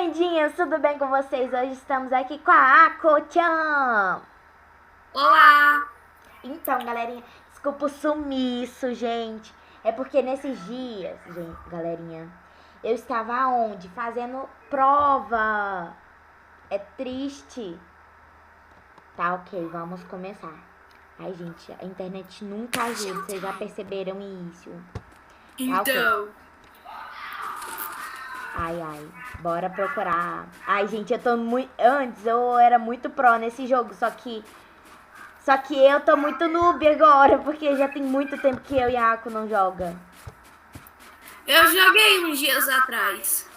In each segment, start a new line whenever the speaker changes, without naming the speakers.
lindinhas, tudo bem com vocês? Hoje estamos aqui com a Ako-chan.
Olá!
Então, galerinha, desculpa o sumiço, gente. É porque nesses dias, gente, galerinha, eu estava onde? Fazendo prova. É triste. Tá, ok, vamos começar. Ai, gente, a internet nunca ajuda, vocês já perceberam isso? Tá, ok.
Então,
Ai, bora procurar. Ai, gente, eu tô muito... Antes eu era muito pró nesse jogo, só que eu tô muito noob agora, porque já tem muito tempo que eu e a Ako não joga.
eu joguei uns dias atrás.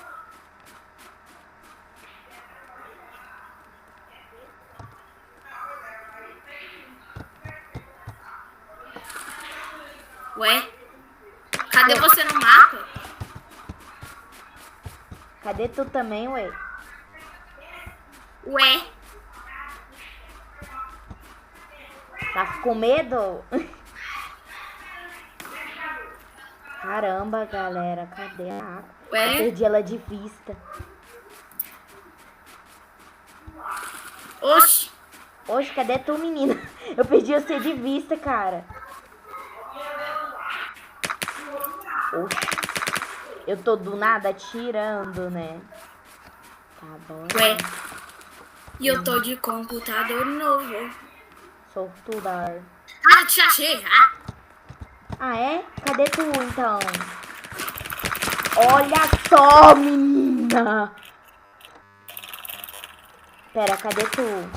Ué? Cadê você no mapa?
Cadê tu também, ué?
Ué?
Tá com medo? Caramba, galera, cadê a Ako?
Ué?
Eu perdi ela de vista.
Oxi!
Oxe, cadê tu, menina? Eu perdi você de vista, cara. Oxe. Eu tô do nada atirando, né? Tá bom.
Ué? E eu tô de computador novo.
Sortuda.
Ah, te achei!
Ah, é? Cadê tu, então? Olha só, menina! Pera, cadê tu?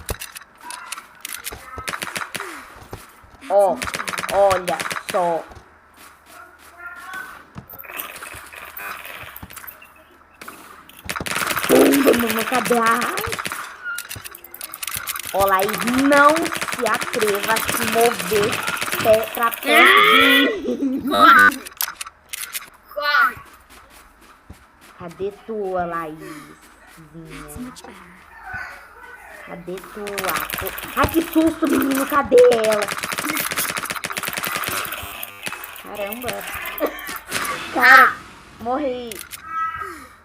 Ó, olha só. Menina, cadê a... Olha aí, não se atreva a se mover pra perto de mim.
Corre! Corre!
Cadê tu, Laíszinha? Cadê tu, Ako? Ai, que susto, menino, cadê ela? Caramba. Cara, morri.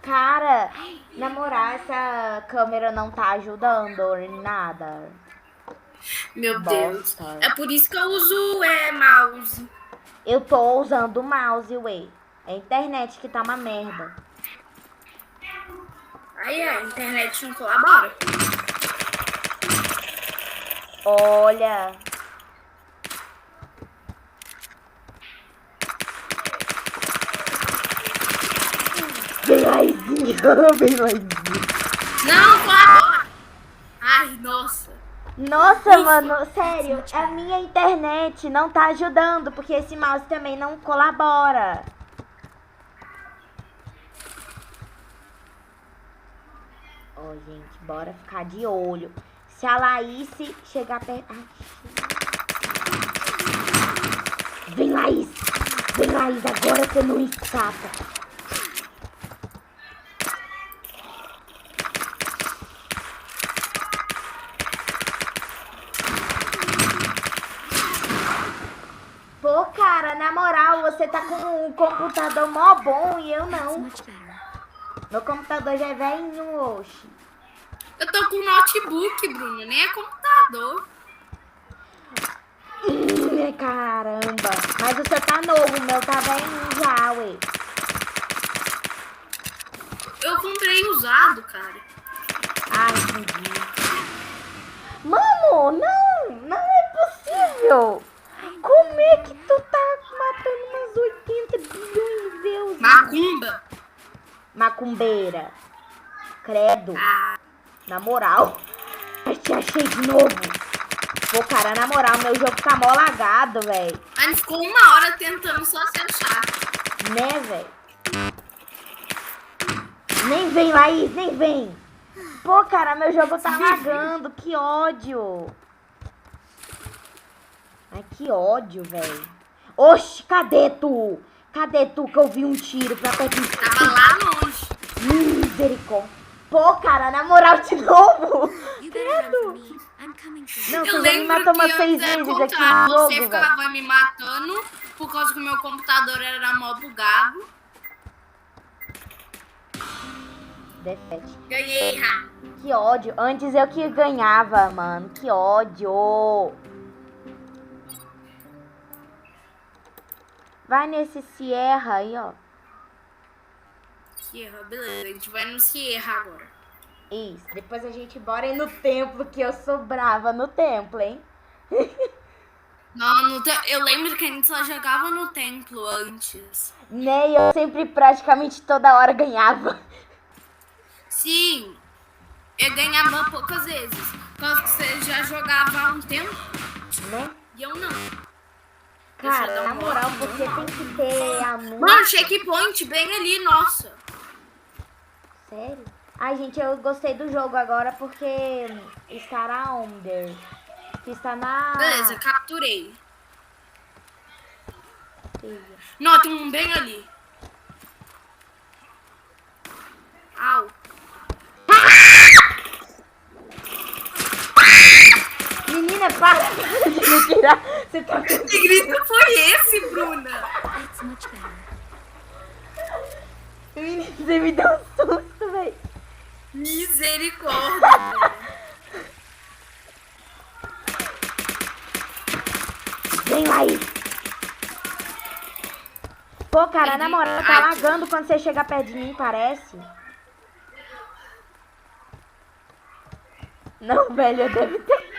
Cara, na moral, essa câmera não tá ajudando em nada.
Meu Deus.
Bosta.
É por isso que eu uso mouse.
Eu tô usando o mouse, ué. É a internet que tá uma merda.
Aí a internet não colabora.
Olha. Vem Laizinha, vem Laizinha.
Não colabora! Ai, nossa!
Nossa, mano, sério, a minha internet não tá ajudando, porque esse mouse também não colabora. Ó, gente, bora ficar de olho. Se a Laís chegar perto... Ai, vem, Laís! Vem, Laís, agora você não escapa. Pô, cara, na moral, você tá com um computador mó bom e eu não. Meu computador já é velhinho, oxe.
Eu tô com notebook, Bruno, nem é computador.
Caramba. Mas o seu tá novo, o meu tá velhinho já, ué.
Eu comprei usado, cara.
Ai, entendi. Mano, não é possível. Como é que tu tá matando umas 80 bilhões de Deus?
Macumba.
Macumbeira. Credo.
Ah,
Na moral. Mas te achei de novo. Pô, cara, na moral, meu jogo tá mó lagado, velho.
a gente ficou 1 hora tentando só se achar.
Né, velho? Nem vem, Laís, nem vem. Pô, cara, meu jogo tá lagando. Que ódio. Ai, que ódio, velho. Oxi, cadê tu? Cadê tu que eu vi um tiro pra perto de...
Tava lá longe.
Misericórdia. Pô, cara, na moral, de novo. Credo. Não, você
Eu
já me
lembro
matou
que
umas 6
antes era
vezes
o
aqui
contrário.
no
Você
jogo, velho.
ficava me matando por causa que o meu computador era mó bugado.
Defete.
Ganhei, ha.
Que ódio. Antes eu que ganhava, mano. Que ódio. Vai nesse Sierra aí, ó.
Sierra, beleza. A gente vai no Sierra agora.
Isso. Depois a gente bora ir no templo, que eu sou brava no templo, hein?
Não, eu lembro que a gente só jogava no templo antes.
Nem eu sempre praticamente toda hora ganhava.
Sim, eu ganhava poucas vezes. Porque você já jogava há um tempo,
Né?
e eu não.
Cara, na moral, você tem que ter amor.
Mano, checkpoint bem ali, nossa.
Sério? Ai, gente, eu gostei do jogo agora porque estará under. Que está na...
Beleza, capturei.
Filha.
Não, tem um bem ali. Au.
Menina, para de me tirar. Você tá...
Que grito foi esse, Bruna?
Menina, você me deu um susto, velho.
Misericórdia, Bruna.
Vem lá aí. Pô, cara, na moral, tá lagando quando você chega perto de mim, parece. Não, velho, eu devo ter.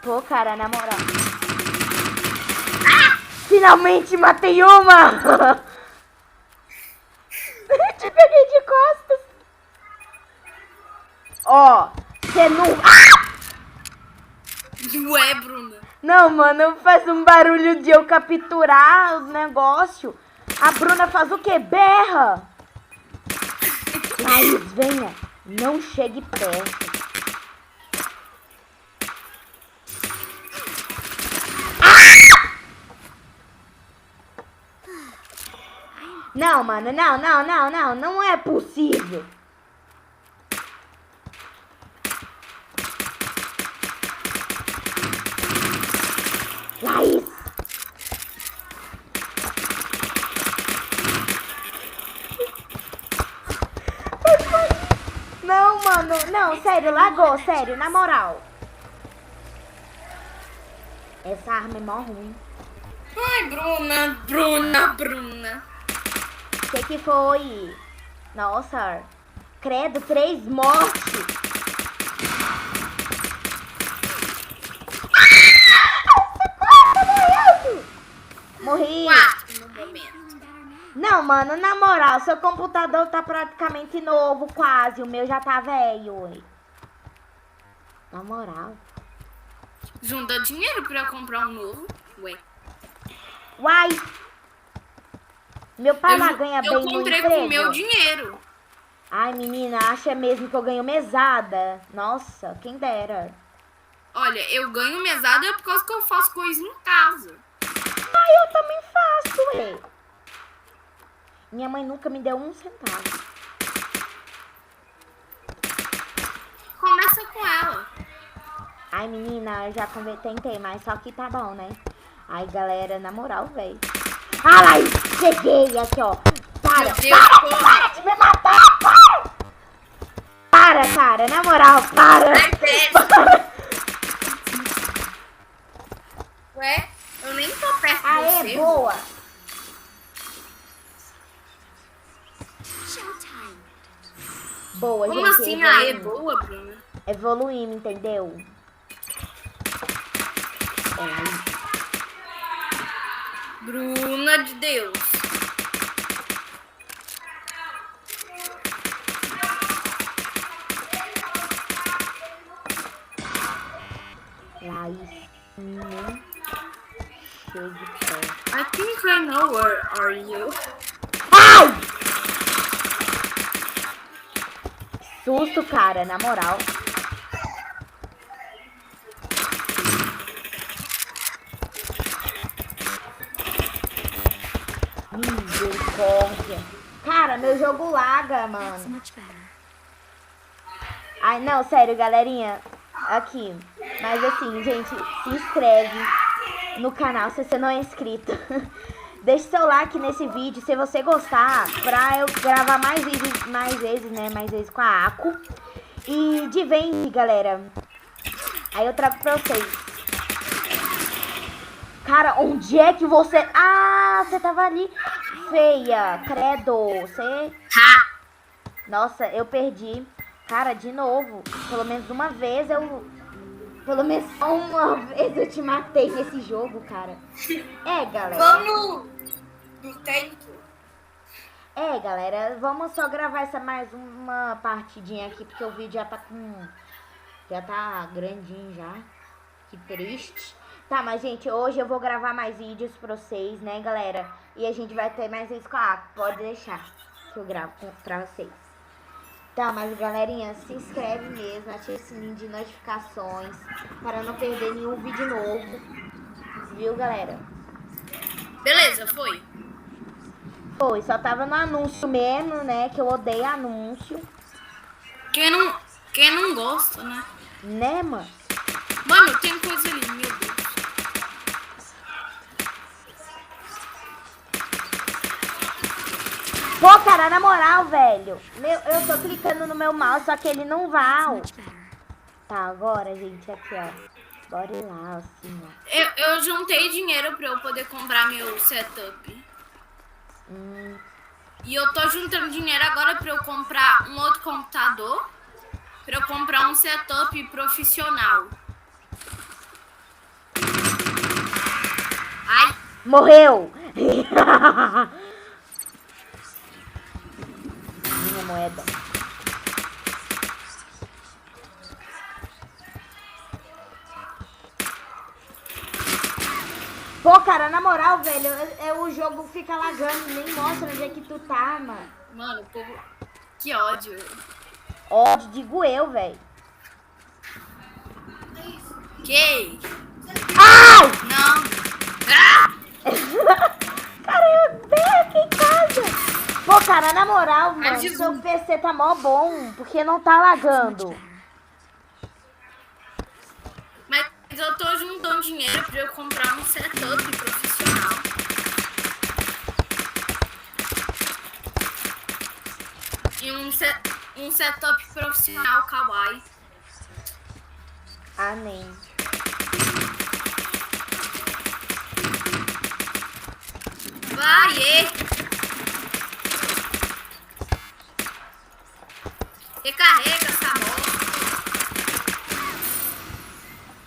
Pô, cara, na moral. Finalmente matei uma! Te peguei de costas. Ó, você não...
Ué, Bruna.
Não, mano, faz um barulho de eu capturar o negócio. A Bruna faz o quê? Berra! Laís, venha. Não chegue perto. Não, mano, não é possível. Laís. Não, mano, não, sério, lagou, sério, na moral. Essa arma é mó ruim.
Ai, Bruna.
O que foi? Nossa, credo, 3 mortes. Morri.
4 no momento.
Não, mano, na moral, seu computador tá praticamente novo, quase. O meu já tá velho, ué. Na moral.
Junta dinheiro pra eu comprar um novo. Ué.
Uai. Meu pai lá ganha bem
Eu
no
comprei
emprego.
com o meu dinheiro.
Ai, menina, acha mesmo que eu ganho mesada? Nossa, quem dera.
Olha, eu ganho mesada por causa que eu faço coisa em casa.
Ah, eu também faço, ué. Minha mãe nunca me deu 1 centavo.
Começa com ela.
Ai, menina, eu já tentei, mas só que tá bom, né? Ai, galera, na moral, velho. Ah, lá, cheguei aqui, ó. Para,
Meu Deus,
para de me matar, para, cara, na moral, para.
Ué, eu nem tô perto de
Aê,
você.
boa. Boa,
Como
gente.
assim? Ah, é boa, Bruna?
Evoluindo, entendeu?
Bruna de Deus.
Laís, não chegue perto.
I think I know where are you.
Ai! Susto, cara, na moral. Misericórdia. Cara, meu jogo laga, mano. Ai, não, sério, galerinha. Aqui. Mas assim, gente, se inscreve no canal se você não é inscrito. Deixe seu like nesse vídeo se você gostar, pra eu gravar mais vezes com a Ako. E de vez, galera, aí eu trago pra vocês. Cara, onde é que você... Ah, você tava ali. Feia, credo. Você... Nossa, eu perdi. Cara, de novo. Pelo menos uma vez eu... Pelo menos só uma vez eu te matei nesse jogo, cara. É, galera.
Vamos no tempo.
É, galera, vamos só gravar essa mais uma partidinha aqui, porque o vídeo já tá com... Já tá grandinho já. Que triste. Tá, mas, gente, hoje eu vou gravar mais vídeos pra vocês, né, galera? E a gente vai ter mais vídeos com a Ako. Pode deixar que eu gravo pra vocês. Tá, mas, galerinha, se inscreve mesmo. Ative o sininho de notificações para não perder nenhum vídeo novo. Viu, galera?
Beleza, foi.
Foi, só tava no anúncio mesmo, né? Que eu odeio anúncio.
Quem não gosta, né?
Né, mano?
Mano, tem coisa ali, meu Deus.
Pô, cara, na moral, velho. Eu tô clicando no meu mouse, só que ele não vai. Tá, agora, gente, aqui, ó. Bora ir lá, assim, ó.
Eu juntei dinheiro pra eu poder comprar meu setup. E eu tô juntando dinheiro agora pra eu comprar um outro computador. Pra eu comprar um setup profissional. Ai,
Morreu! Minha moeda. Pô, cara, na moral, velho, o jogo fica lagando, nem mostra onde é que tu tá, mano.
mano, o povo... Que ódio.
Ódio, digo eu, velho.
Que?
Ai!
Não. Ah!
Cara, eu bem aqui em casa. Pô, cara, na moral, mano,
Jesus.
seu PC tá mó bom, porque não tá lagando.
Mas eu tô juntando dinheiro pra eu comprar um setup profissional. E um setup profissional kawaii.
Amém.
Vai! Recarrega essa bosta.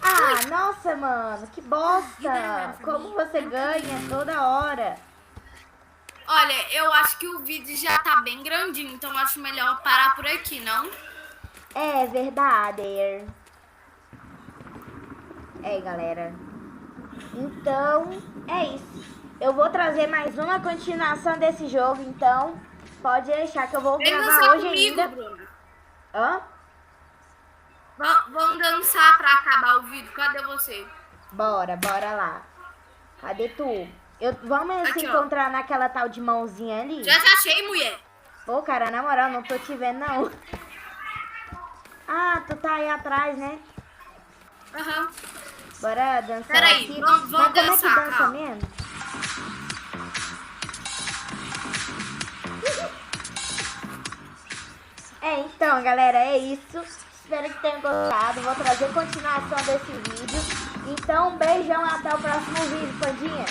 Ah, nossa, mano, que bosta. Como você ganha toda hora.
Olha, eu acho que o vídeo já tá bem grandinho, então eu acho melhor parar por aqui, não?
É verdade. É, galera. Então, é isso. Eu vou trazer mais uma continuação desse jogo, então pode deixar que eu vou
Vem
gravar
dançar
hoje
comigo,
ainda.
Bruno.
Hã?
Vamos dançar pra acabar o vídeo. Cadê você?
Bora lá. Cadê tu? Vamos se
Aqui, ó.
encontrar naquela tal de mãozinha ali?
Já te achei, mulher.
Pô, cara, na moral, não tô te vendo, não. Ah, tu tá aí atrás, né?
Aham.
Bora dançar
Peraí,
aqui.
vamos
Mas como é que
dançar,
dança
calma.
mesmo? É, então, galera, é isso. Espero que tenham gostado. Vou trazer continuação desse vídeo. Então, um beijão, até o próximo vídeo, pandinha.